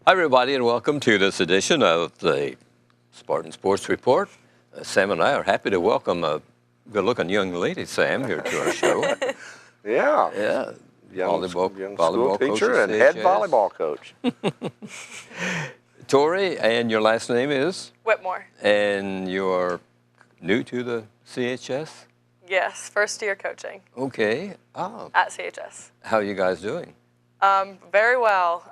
Hi, everybody, and welcome to this edition of the Spartan Sports Report. Sam and I are happy to welcome a good-looking young lady, Sam, here to our show. Yeah. Young volleyball school teacher and head volleyball coach. Torrie, and your last name is? Whitmore. And you're new to the CHS? Yes, first year coaching. Okay. At CHS. How are you guys doing? Very well.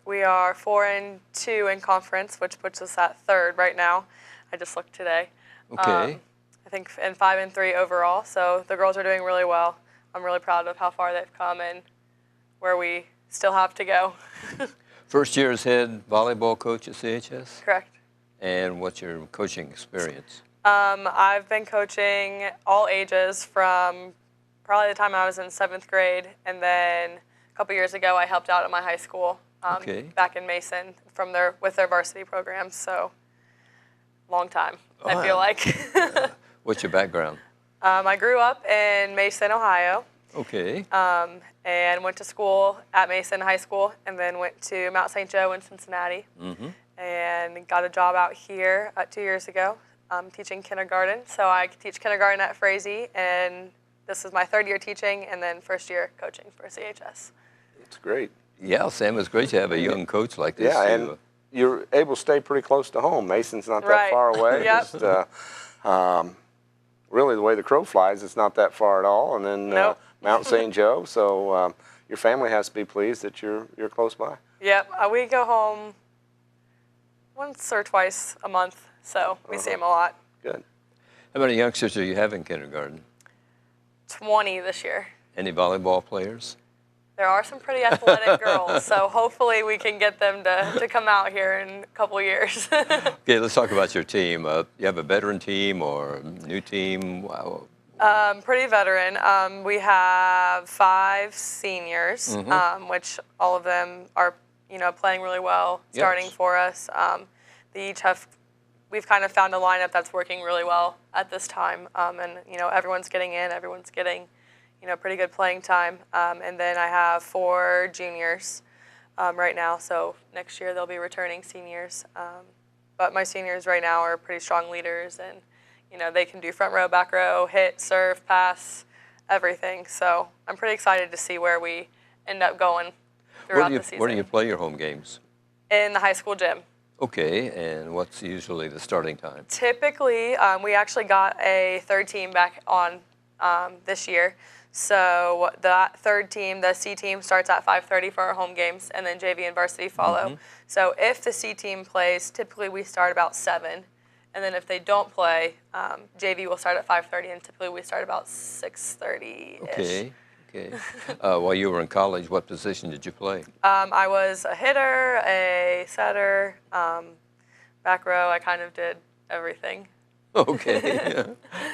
We are 4-2 in conference, which puts us at third right now. I just looked today. Okay. I think and 5-3 overall. So the girls are doing really well. I'm really proud of how far they've come and where we still have to go. First year as head volleyball coach at CHS? Correct. And what's your coaching experience? I've been coaching all ages from probably the time I was in 7th grade, and then a couple years ago I helped out at my high school back in Mason with their varsity programs. So long time, I feel like. What's your background? I grew up in Mason, Ohio. Okay. And went to school at Mason High School, and then went to Mount St. Joe in Cincinnati. Mm-hmm. And got a job out here 2 years ago teaching kindergarten. So I teach kindergarten at Frazee, and this is my 3rd year teaching, and then 1st year coaching for CHS. It's great. Yeah, Sam, it's great to have a young coach like this. Yeah, and you're able to stay pretty close to home. Mason's not that far away. Yep. Just, really, the way the crow flies, it's not that far at all. And then Mount St. Joe, so your family has to be pleased that you're close by. Yep, we go home once or twice a month, so we see them a lot. Good. How many youngsters do you have in kindergarten? 20 this year. Any volleyball players? There are some pretty athletic girls, so hopefully we can get them to come out here in a couple years. Okay, let's talk about your team. You have a veteran team or a new team? Wow. Pretty veteran. We have 5 seniors, which all of them are, playing really well, starting for us. We've kind of found a lineup that's working really well at this time, and everyone's getting in, everyone's getting, pretty good playing time. And then I have 4 juniors right now, so next year they'll be returning seniors. But my seniors right now are pretty strong leaders, and they can do front row, back row, hit, serve, pass, everything. So I'm pretty excited to see where we end up going throughout the season. Where do you play your home games? In the high school gym. Okay, and what's usually the starting time? Typically, we actually got a 3rd team back on this year. So the 3rd team, the C team, starts at 5:30 for our home games, and then JV and varsity follow. So if the C team plays, typically we start about 7. And then if they don't play, JV will start at 5:30, and typically we start about 6:30-ish. Okay. While you were in college, what position did you play? I was a hitter, a setter, back row. I kind of did everything. Okay.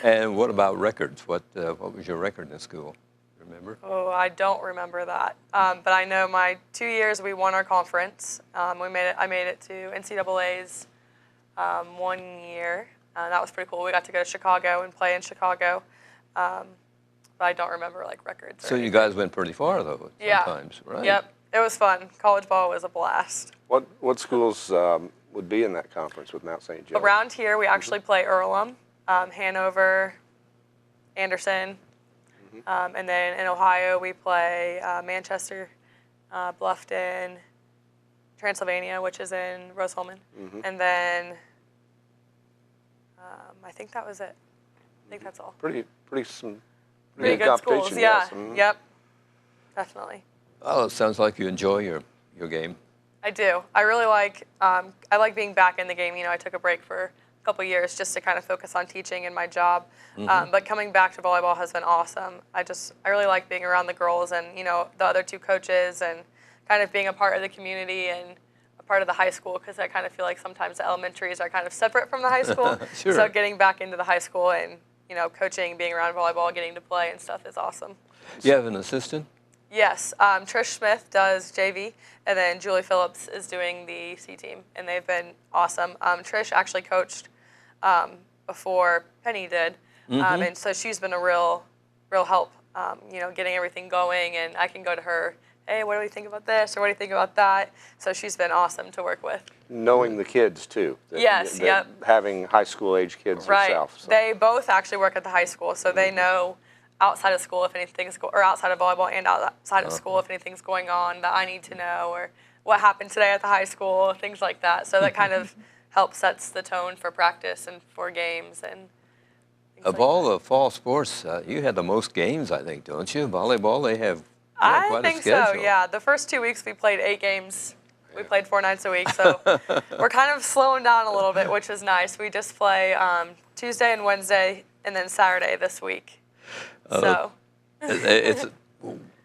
And what about records? What was your record in school? Remember? Oh, I don't remember that. But I know my 2 years we won our conference. I made it to NCAA's 1 year. That was pretty cool. We got to go to Chicago and play in Chicago. But I don't remember records. So you guys went pretty far though. Sometimes, right? Yep. It was fun. College ball was a blast. What schools would be in that conference with Mount St. Joe? Around here, we actually play Earlham, Hanover, Anderson, and then in Ohio we play Manchester, Bluffton, Transylvania, which is in Rose-Hulman, and then I think that was it. I think that's all. Pretty good schools, competition, yeah. yes. Yep, definitely. Oh, it sounds like you enjoy your game. I do. I really like. I like being back in the game. I took a break for a couple years just to kind of focus on teaching and my job. But coming back to volleyball has been awesome. I really like being around the girls and the other 2 coaches, and kind of being a part of the community and a part of the high school, because I kind of feel like sometimes the elementaries are kind of separate from the high school. Sure. So getting back into the high school and coaching, being around volleyball, getting to play and stuff is awesome. You have an assistant? Yes, Trish Smith does JV, and then Julie Phillips is doing the C team, and they've been awesome. Trish actually coached before Penny did, and so she's been a real help, getting everything going, and I can go to her hey, what do you think about this, or what do you think about that? So she's been awesome to work with. Knowing the kids too. Yes, yep. Having high school age kids Right. yourself. So. They both actually work at the high school, so they know outside of school if anything's or outside of volleyball and outside of school if anything's going on that I need to know, or what happened today at the high school, things like that. So that kind of helps sets the tone for practice and for games and things Of like all that. the fall sports, you had the most games, I think, don't you? Volleyball, they have I quite a think schedule. so, yeah. The first 2 weeks we played 8 games. We played 4 nights a week, so we're kind of slowing down a little bit, which is nice. We just play Tuesday and Wednesday, and then Saturday this week. So It's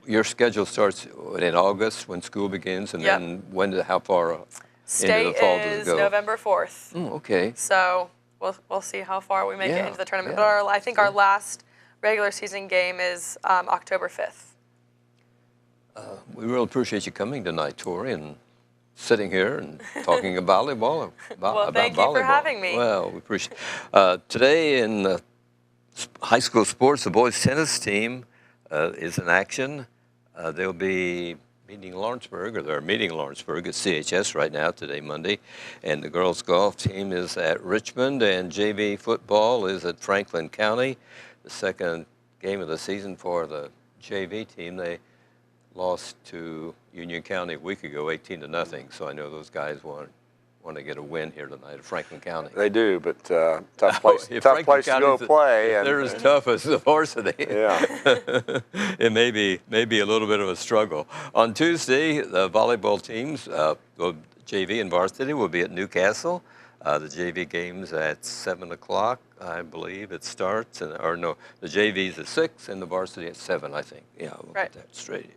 your schedule starts in August when school begins, and Yep. then how far into state the fall does it is go? November 4th. Okay. So we'll see how far we make it Yeah, into the tournament. yeah. But I think our last regular season game is October 5th. We really appreciate you coming tonight, Torrie, and sitting here and talking about volleyball. Well, thank you for having me. Well, we appreciate today in high school sports, the boys tennis team is in action. They'll be meeting Lawrenceburg, or they're meeting Lawrenceburg at CHS right now, today, Monday. And the girls' golf team is at Richmond, and JV football is at Franklin County. The second game of the season for the JV team. They lost to Union County a week ago, 18-0. So I know those guys want to get a win here tonight at Franklin County. They do, but tough place, If tough Franklin place to go County's play. If they're as tough as the varsity. Yeah. It may be a little bit of a struggle. On Tuesday, the volleyball teams, the JV and varsity, will be at Newcastle. The JV game's at 7 o'clock, I believe it starts. The JV's at 6 and the varsity at 7, I think. Yeah, we'll Right. get that straight here.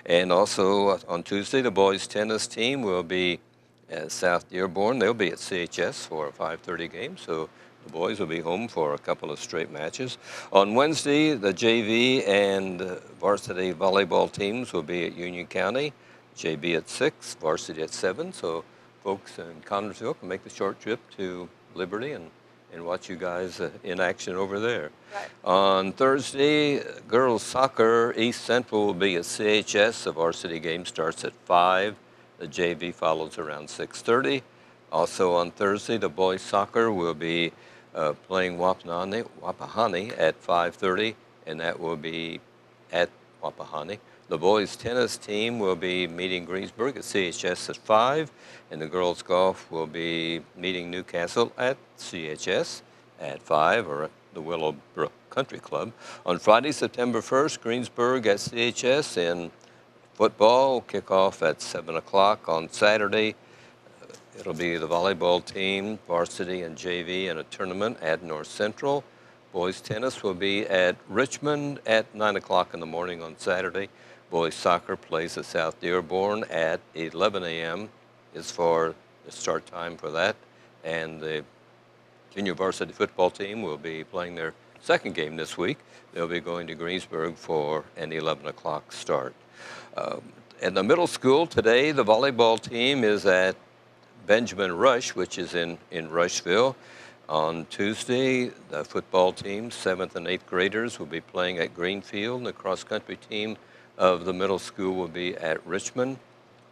And also on Tuesday, the boys tennis team will be at South Dearborn. They'll be at CHS for a 5:30 game, so the boys will be home for a couple of straight matches. On Wednesday, the JV and varsity volleyball teams will be at Union County. JV at 6, varsity at 7, so folks in Connersville can make the short trip to Liberty and watch you guys in action over there. Right. On Thursday, girls soccer, East Central will be at CHS. The varsity game starts at 5. The JV follows around 6:30. Also on Thursday, the boys soccer will be playing Wapahani at 5:30, and that will be at Wapahani. The boys tennis team will be meeting Greensburg at CHS at 5, and the girls golf will be meeting Newcastle at CHS at 5, or at the Willowbrook Country Club. On Friday, September 1st, Greensburg at CHS, and football kickoff at 7 o'clock. On Saturday, it'll be the volleyball team, varsity and JV, in a tournament at North Central. Boys tennis will be at Richmond at 9 o'clock in the morning on Saturday. Boys soccer plays at South Dearborn at 11 a.m. is for the start time for that. And the junior varsity football team will be playing their second game this week. They'll be going to Greensburg for an 11 o'clock start. In the middle school today, the volleyball team is at Benjamin Rush, which is in Rushville. On Tuesday, the football team, 7th and 8th graders, will be playing at Greenfield. The cross-country team of the middle school will be at Richmond.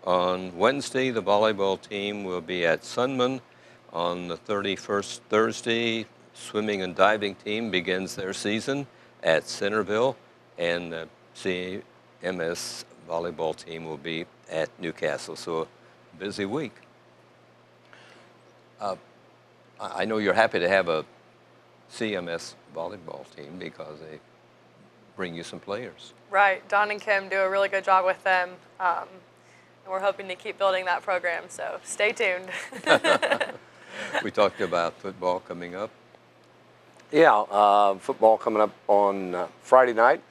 On Wednesday, the volleyball team will be at Sunman. On the 31st, Thursday, swimming and diving team begins their season at Centerville, and the CMS volleyball team will be at Newcastle. So a busy week. I know you're happy to have a CMS volleyball team because they bring you some players. Right. Don and Kim do a really good job with them. And we're hoping to keep building that program, so stay tuned. We talked about football coming up. Yeah, football coming up on Friday night.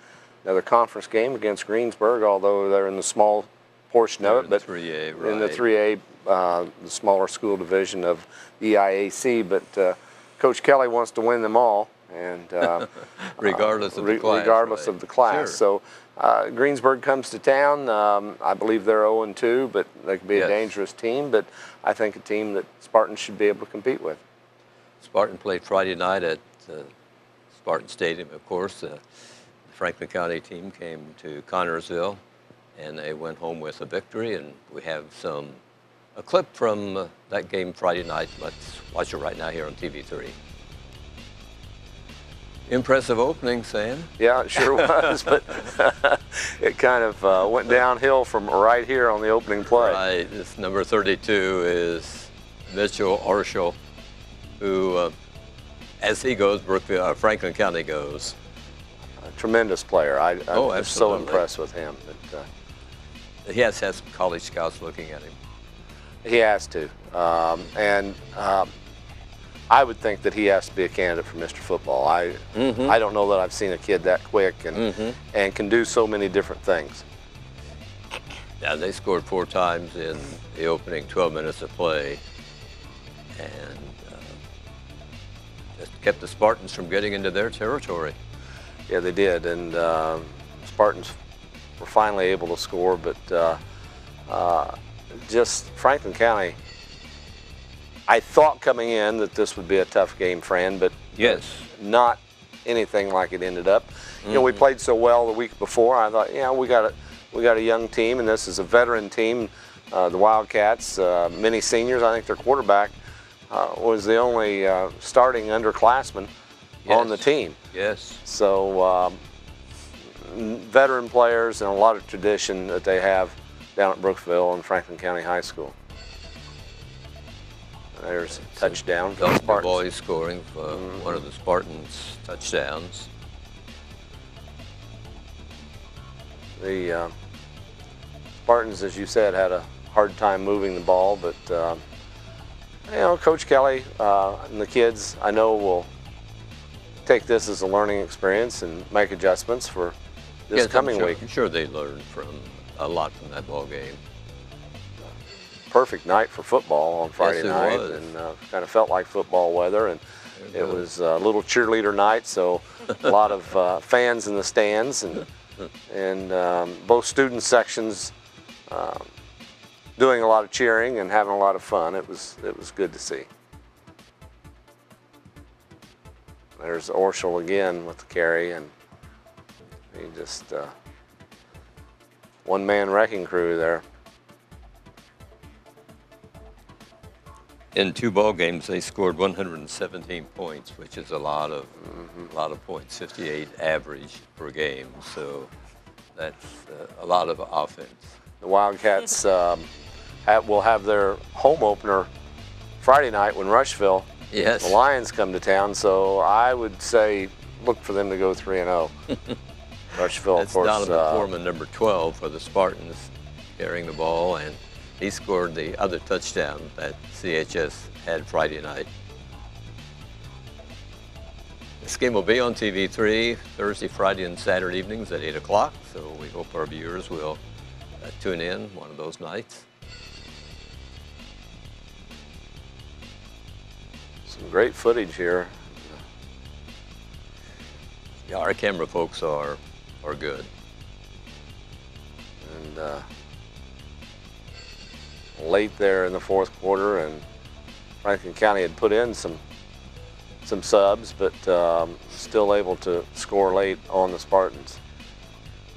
Another conference game against Greensburg, although they're in the small portion of it. But 3A, right. in the 3A, the smaller school division of the EIAC. But Coach Kelly wants to win them all, and regardless of the class. Regardless right. of the class. Sure. So Greensburg comes to town. I believe they're 0-2, but they could be Yes. a dangerous team. But I think a team that Spartan should be able to compete with. Spartan played Friday night at Spartan Stadium, of course. The Franklin County team came to Connersville and they went home with a victory. And we have a clip from that game Friday night. Let's watch it right now here on TV3. Impressive opening, Sam. Yeah, it sure was, but it kind of went downhill from right here on the opening play. Right, this number 32 is Mitchell Arshall, who, as he goes, Franklin County goes. A tremendous player. I'm just so impressed with him. He has had some college scouts looking at him. He has to, and I would think that he has to be a candidate for Mr. Football. I don't know that I've seen a kid that quick and can do so many different things. Yeah, they scored 4 times in the opening 12 minutes of play, and just kept the Spartans from getting into their territory. Yeah, they did, and Spartans were finally able to score, but just Franklin County, I thought coming in that this would be a tough game, Fran, but yes, not anything like it ended up. You know, we played so well the week before. I thought, yeah, we got a young team, and this is a veteran team. The Wildcats, many seniors. I think their quarterback was the only starting underclassman on the team. Yes. So veteran players and a lot of tradition that they have down at Brooksville and Franklin County High School. There's a touchdown for the Spartans. Boys scoring for one of the Spartans' touchdowns. The Spartans, as you said, had a hard time moving the ball, but you know, Coach Kelly and the kids, I know, will take this as a learning experience and make adjustments for this coming week. I'm sure they learned a lot from that ball game. Perfect night for football on Friday night, was. and kind of felt like football weather, and it was a little cheerleader night, so a lot of fans in the stands, and both student sections doing a lot of cheering and having a lot of fun. It was good to see. There's Orschel again with the carry, and he just one-man wrecking crew there. In 2 ball games, they scored 117 points, which is a lot of points, 58 average per game. So that's a lot of offense. The Wildcats will have their home opener Friday night when Rushville, yes, the Lions, come to town. So I would say look for them to go 3-0. Rushville, that's of course. Donovan Foreman, number 12 for the Spartans, carrying the ball, and he scored the other touchdown that CHS had Friday night. This game will be on TV3 Thursday, Friday, and Saturday evenings at 8 o'clock, so we hope our viewers will tune in one of those nights. Some great footage here. Yeah, our camera folks are good. And late there in the fourth quarter, and Franklin County had put in some subs, but still able to score late on the Spartans.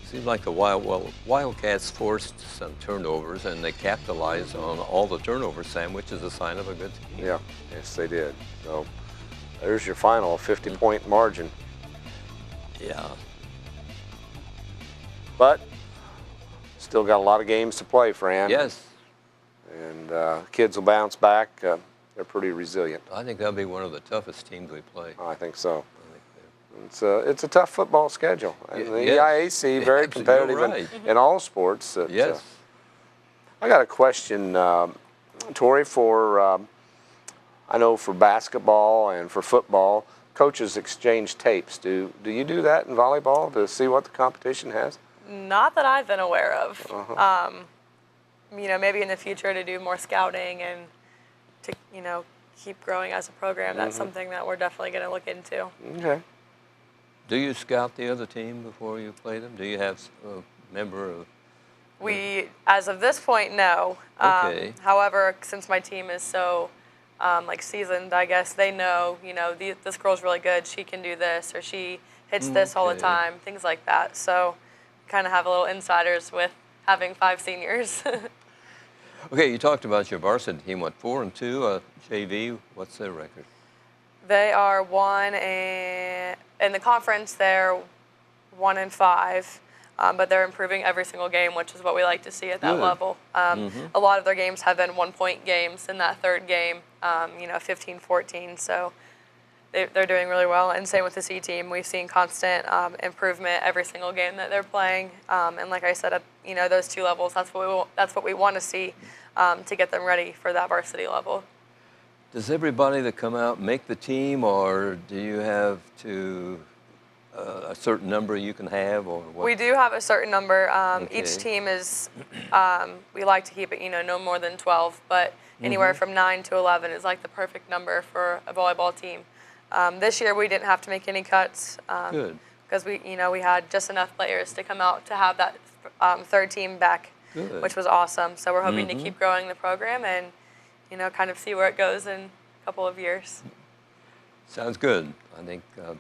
Seems like the Wildcats forced some turnovers, and they capitalized on all the turnovers, Sam, which is a sign of a good team. Yeah, yes they did. So there's your final, a 50-point margin. Yeah. But still got a lot of games to play, Fran. Yes. And kids will bounce back. They're pretty resilient. I think that'll be one of the toughest teams we play. I think so. It's a tough football schedule. And the Yes. EIAC, very competitive right. in all sports. Yes. I got a question, Torrie, for I know for basketball and for football, coaches exchange tapes. Do you do that in volleyball to see what the competition has? Not that I've been aware of. You know, maybe in the future to do more scouting and to, you know, keep growing as a program. That's something that we're definitely going to look into. Okay. Do you scout the other team before you play them? Do you have a member of? We, as of this point, no. Okay. However, since my team is so like seasoned, I guess they know, you know, this girl's really good. She can do this, or she hits this all the time, things like that. So kind of have a little insiders with having 5 seniors. Okay, you talked about your varsity team. What, 4-2? JV, what's their record? They are 1 and in the conference they're 1-5, but they're improving every single game, which is what we like to see at that Good. level. A lot of their games have been 1-point games in that third game, 15-14. So they're doing really well. And same with the C team. We've seen constant improvement every single game that they're playing. And like I said, at those 2 levels, that's what we want to see to get them ready for that varsity level. Does everybody that come out make the team, or do you have to a certain number you can have, or what? We do have a certain number. Okay. Each team is, we like to keep it, no more than 12, but anywhere from 9 to 11 is like the perfect number for a volleyball team. This year we didn't have to make any cuts. Good. Because we had just enough players to come out to have that third team back, Good. which was awesome. So we're hoping to keep growing the program and, kind of see where it goes in a couple of years. Sounds good. I think the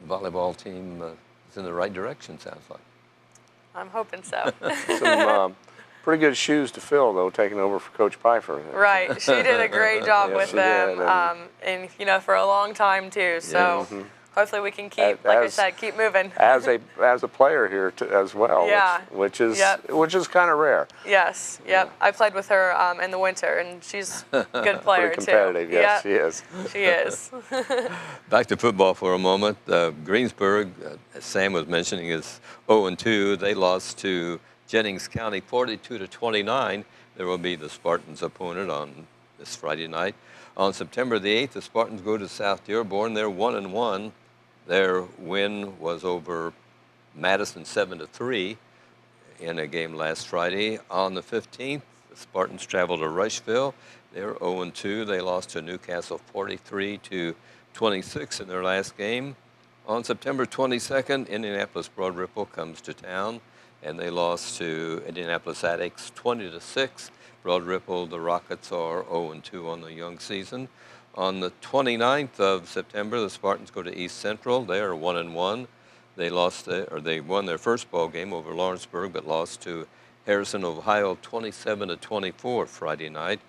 volleyball team is in the right direction, sounds like. I'm hoping so. Some pretty good shoes to fill, though, taking over for Coach Pfeiffer. Right. She did a great job Yes, with she them, did, and for a long time too. So hopefully we can keep, like I said, keep moving. As a player here as well, Yeah. which is kind of rare. Yes. Yep. I played with her in the winter, and she's a good player Pretty competitive, too. yes, Yep. she is. She is. Back to football for a moment. Greensburg, as Sam was mentioning, is 0-2. They lost to Jennings County 42-29. There will be the Spartans' opponent on this Friday night. On September the 8th, the Spartans go to South Dearborn. They're 1-1. Their win was over Madison 7-3 in a game last Friday. On the 15th, the Spartans travel to Rushville. They're 0-2. They lost to Newcastle 43-26 in their last game. On September 22nd, Indianapolis Broad Ripple comes to town, and they lost to Indianapolis Attucks 20-6. Broad Ripple, the Rockets are 0-2 on the young season. On the 29th of September, the Spartans go to East Central. They are 1-1. They won their first ball game over Lawrenceburg, but lost to Harrison, Ohio, 27-24 Friday night.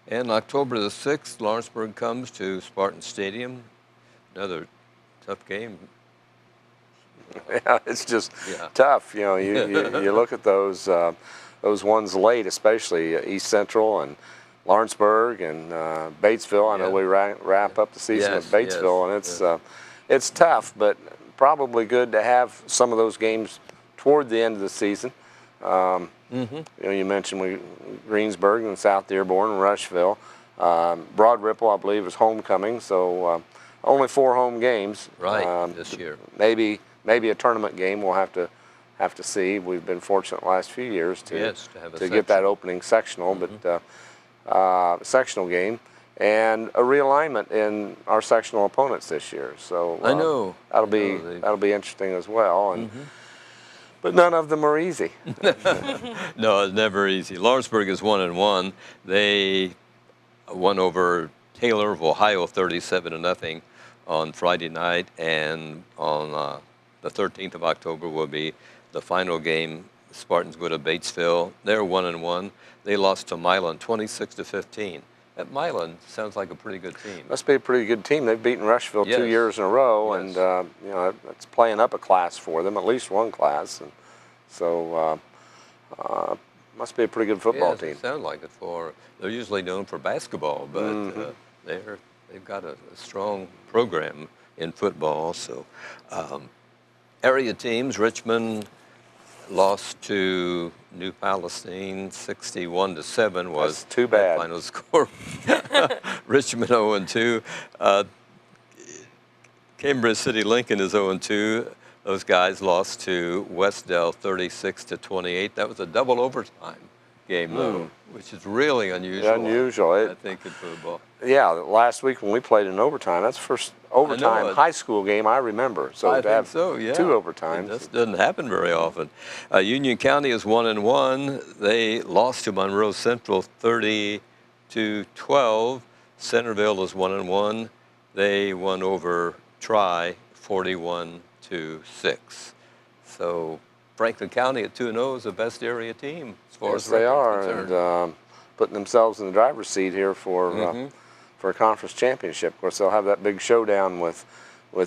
And October the 6th, Lawrenceburg comes to Spartan Stadium. Another tough game. Yeah, it's just tough. You look at those ones late, especially East Central and Lawrenceburg and Batesville. I know we wrap up the season with Batesville, and it's tough, but probably good to have some of those games toward the end of the season. You mentioned Greensburg and South Dearborn and Rushville. Broad Ripple, I believe, is homecoming, so only 4 home games. Right, this year. Maybe a tournament game. We'll have to see. We've been fortunate the last few years to get that opening sectional, but sectional game and a realignment in our sectional opponents this year. So I know that'll be interesting as well. And but none of them are easy. No, it's never easy. Lawrenceburg is 1-1. They won over Taylor of Ohio 37-0 on Friday night, and on the 13th of October will be the final game. The Spartans go to Batesville. They're 1-1. They lost to Milan 26-15. That Milan sounds like a pretty good team. Must be a pretty good team. They've beaten Rushville 2 years in a row, and it's playing up a class for them, at least one class. And so must be a pretty good football team. It sounds like it. They're usually known for basketball, but they've got a strong program in football. So area teams, Richmond lost to New Palestine 61-7 was too bad. Final score. Richmond 0-2. Cambridge City Lincoln is 0-2. Those guys lost to Westdale 36-28. That was a double overtime game, though, which is really unusual. I think, in football. Yeah, last week when we played in overtime, that's the first overtime high school game I remember. So I to have think so, yeah. 2 overtimes. This doesn't happen very often. Union County is 1-1. They lost to Monroe Central 30-12. Centerville is 1-1. They won over Tri 41-6. So Franklin County at 2-0 is the best area team as far Yes, as they record's are, concerned. and putting themselves in the driver's seat here for a conference championship. Of course, they'll have that big showdown with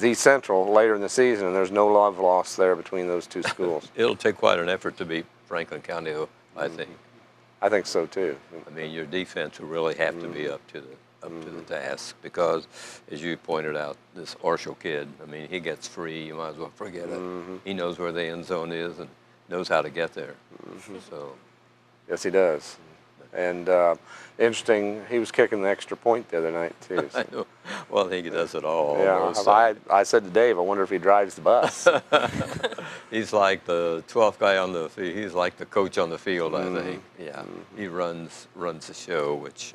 East Central later in the season, and there's no love lost there between those two schools. It'll take quite an effort to beat Franklin County, though, I think. I think so too. I mean, your defense will really have to be up to the task because, as you pointed out, this Orshel kid, I mean, he gets free. You might as well forget it. He knows where the end zone is and knows how to get there. So, Yes, he does. And interesting, he was kicking the extra point the other night too. So. I know. Well, I think he does it all. Yeah, almost. I said to Dave, I wonder if he drives the bus. He's like the 12th guy on the field. He's like the coach on the field, I think. Yeah, he runs the show, which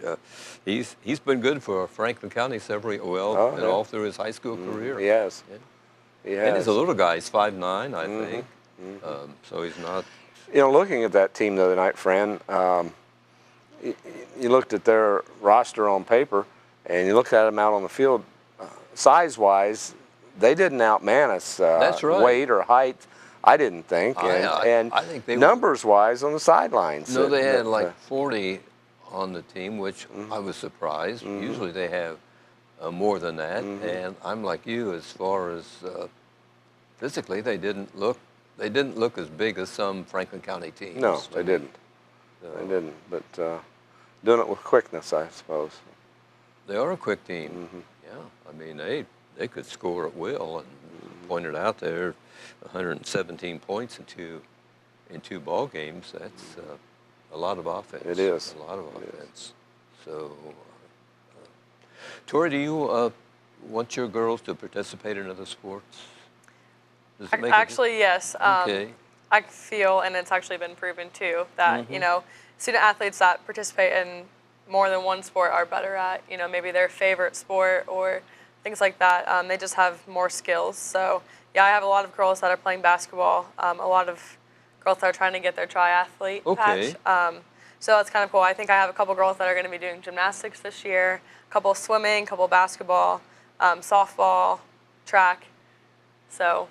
he's been good for Franklin County all through his high school career. He has. Yeah. He has. And he's a little guy. He's 5'9", I think. So he's not. You know, looking at that team the other night, Fran, you looked at their roster on paper, and you looked at them out on the field. Size-wise, they didn't outman us. That's right. Weight or height, I didn't think. I think they numbers-wise on the sidelines. No, they had like 40 on the team, which I was surprised. Usually they have more than that. And I'm like you, as far as physically, they didn't look as big as some Franklin County teams. No, they didn't. They didn't. But doing it with quickness, I suppose. They are a quick team. Yeah, I mean they could score at will, and pointed out there, 117 points in two ball games. That's a lot of offense. It is. A lot of offense. So, Torrie, do you want your girls to participate in other sports? Does it make Actually, yes. Okay. I feel, and it's actually been proven too, that student athletes that participate in more than one sport are better at maybe their favorite sport or things like that. They just have more skills. So yeah, I have a lot of girls that are playing basketball. A lot of girls that are trying to get their triathlete patch. So that's kind of cool. I think I have a couple girls that are going to be doing gymnastics this year, a couple swimming, a couple basketball, softball, track. So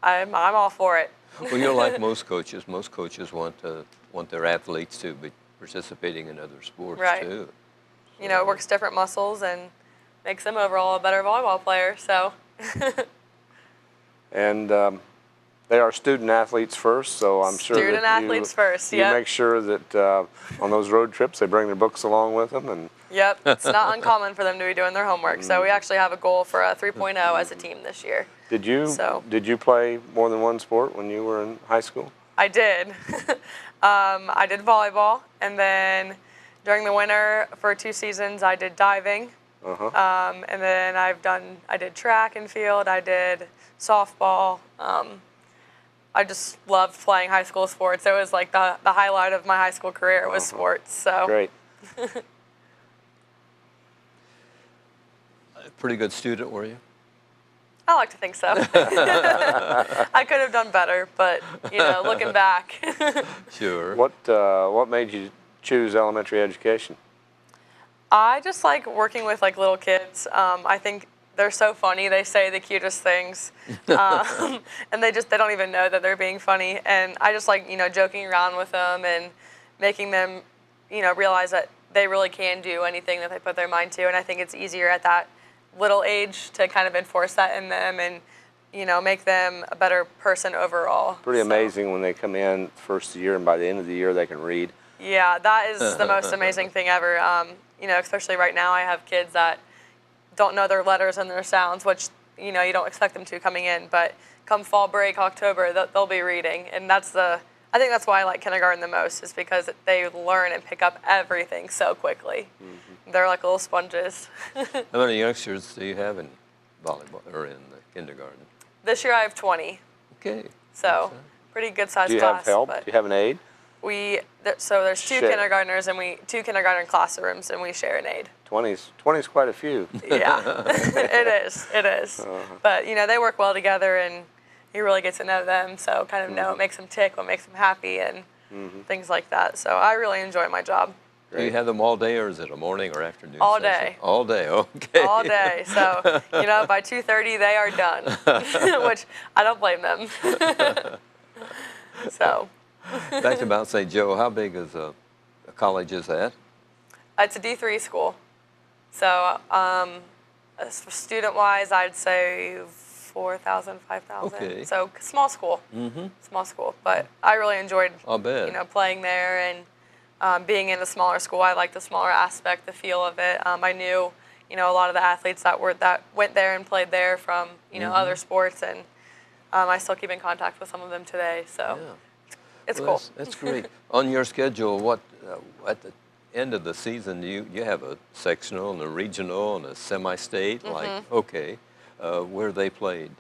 I'm all for it. Well, you're like most coaches. Most coaches want their athletes to be participating in other sports too. So. It works different muscles and makes them overall a better volleyball player. So. And they are student athletes first, so I'm sure student athletes first. You make sure that on those road trips they bring their books along with them. And yep, it's not uncommon for them to be doing their homework. So we actually have a goal for a 3.0 as a team this year. Did you play more than one sport when you were in high school? I did. I did volleyball, and then during the winter for 2 seasons I did diving. And then I did track and field. I did softball. I just loved playing high school sports. It was like the highlight of my high school career was sports. So great. A pretty good student, were you? I like to think so. I could have done better, but looking back. Sure. What made you choose elementary education? I just like working with little kids. I think they're so funny. They say the cutest things, and they don't even know that they're being funny. And I just like joking around with them and making them realize that they really can do anything that they put their mind to. And I think it's easier at that little age to kind of enforce that in them and make them a better person overall. Pretty amazing when they come in first year and by the end of the year they can read. Yeah, that is the most amazing thing ever. Especially right now I have kids that don't know their letters and their sounds, which you don't expect them to coming in, but come fall break, October, they'll be reading. And I think that's why I like kindergarten the most, is because they learn and pick up everything so quickly. They're like little sponges. How many youngsters do you have in volleyball or in the kindergarten? This year I have 20. Okay. So pretty good sized class. Do you have help? Do you have an aide? So there's two kindergartners and two kindergarten classrooms, and we share an aide. 20's quite a few. Yeah, it is. But they work well together, and you really get to know them. So kind of know what makes them tick, what makes them happy, and things like that. So I really enjoy my job. Do you have them all day, or is it a morning or afternoon all session? Day. All day, okay. All day. So, by 2:30 they are done, which I don't blame them. So Back to Mount St. Joe, how big is a college is that? it's a D3 school. So student-wise, I'd say 4,000, 5,000. Okay. So small school. Mm-hmm. Small school. But I really enjoyed, I'll bet. playing there and being in a smaller school. I liked the smaller aspect, the feel of it. I knew, a lot of the athletes that went there and played there from, other sports, and I still keep in contact with some of them today. So Yeah. it's Well, cool. That's great. On your schedule, what at the end of the season, you have a sectional and a regional and a semi-state. Mm-hmm. Where they played.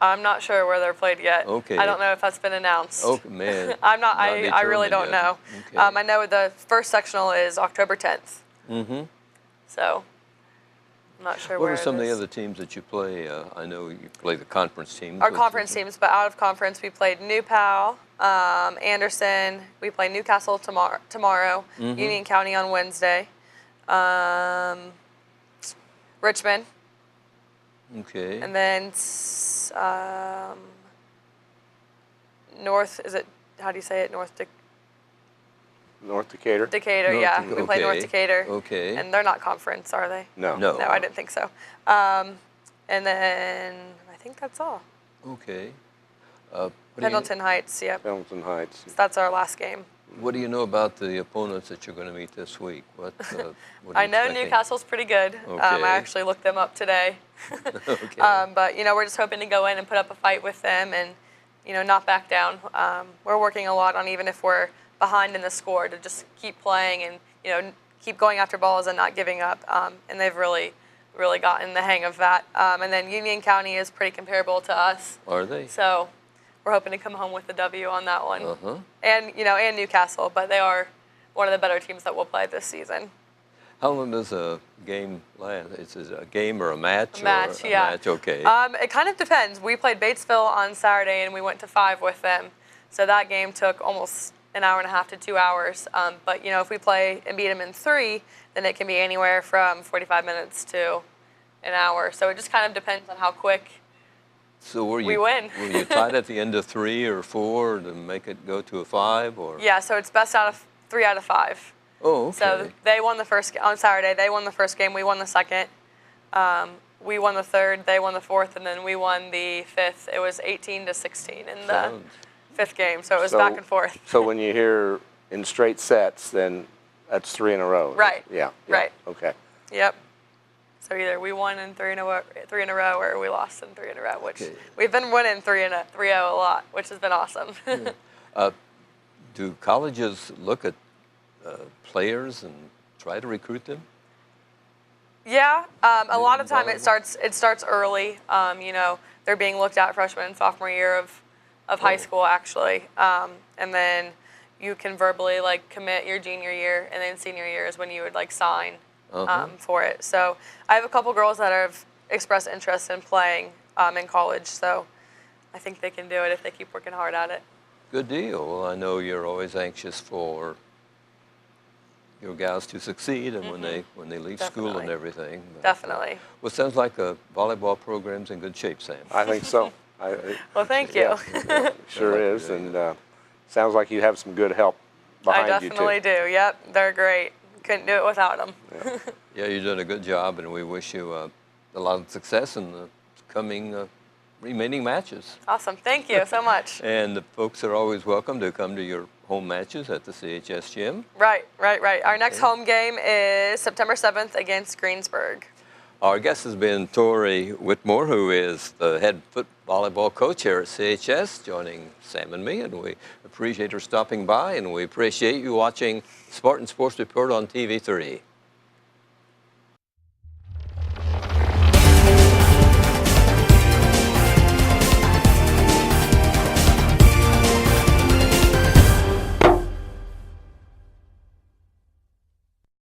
I'm not sure where they're played yet. Okay. I don't know if that's been announced. Oh man. I'm not. Not I really determined don't yet. know. Okay. I know the first sectional is October 10th. Mm-hmm. So I'm not sure What where are some it of the is. other teams that you play? I know you play the conference teams. Our conference teams, but out of conference, we played New Pal, Anderson. We play Newcastle tomorrow. Mm-hmm. Union County on Wednesday. Richmond, Okay. and then North. Is it? How do you say it? North Decatur. Decatur. North Yeah, Decatur. we play North Okay. Decatur. Okay. And they're not conference, are they? No. No. No, I didn't think so. And then I think that's all. Okay. What Pendleton Heights. Yep. Pendleton Heights. So that's our last game. What do you know about the opponents that you're going to meet this week? What are I you know expecting? Newcastle's pretty good. Okay. I actually looked them up today. Okay. But we're just hoping to go in and put up a fight with them and not back down. We're working a lot on, even if we're behind in the score, to just keep playing and keep going after balls and not giving up. And they've really gotten the hang of that. And then Union County is pretty comparable to us. Are they? So we're hoping to come home with the W on that one. Uh-huh. And and Newcastle, but they are one of the better teams that will play this season. How long does a game last? Is it a game or a match? A match, or a yeah. match, okay. It kind of depends. We played Batesville on Saturday, and we went to 5 with them. So that game took almost an hour and a half to 2 hours. But if we play and beat them in 3, then it can be anywhere from 45 minutes to an hour. So it just kind of depends on how quick. So we win. Were you tied at the end of 3 or 4 to make it go to a 5, or? Yeah, so it's best out of 3 out of 5. Oh, okay. So they won the first on Saturday. They won the first game. We won the second. We won the third. They won the fourth, and then we won the fifth. It was 18-16 in the fifth game. So it was back and forth. So when you hear in straight sets, then that's 3 in a row. Right. Yeah. Right. Okay. Yep. So either we won in 3 in a row, or we lost in 3 in a row. Which we've been winning 3-0 a lot, which has been awesome. Yeah. Do colleges look at players and try to recruit them? Yeah, a lot of time it starts early. They're being looked at freshman and sophomore year of high school actually, and then you can verbally commit your junior year, and then senior year is when you would sign for it. So I have a couple girls that have expressed interest in playing in college. So I think they can do it if they keep working hard at it. Good deal. Well, I know you're always anxious for your gals to succeed, and when they leave school and everything. But, Definitely. Well, it sounds like a volleyball program's in good shape, Sam. I think so. Well, thank you. Yeah, sure is, and sounds like you have some good help behind you too. I definitely do. Yep, they're great. Couldn't do it without them. Yeah. Yeah, you've done a good job, and we wish you a lot of success in the coming remaining matches. Awesome. Thank you so much. And the folks are always welcome to come to your home matches at the CHS gym. Right. Our next home game is September 7th against Greensburg. Our guest has been Torrie Whitmore, who is the head volleyball coach here at CHS, joining Sam and me, and we appreciate her stopping by, and we appreciate you watching Spartan Sports Report on TV3.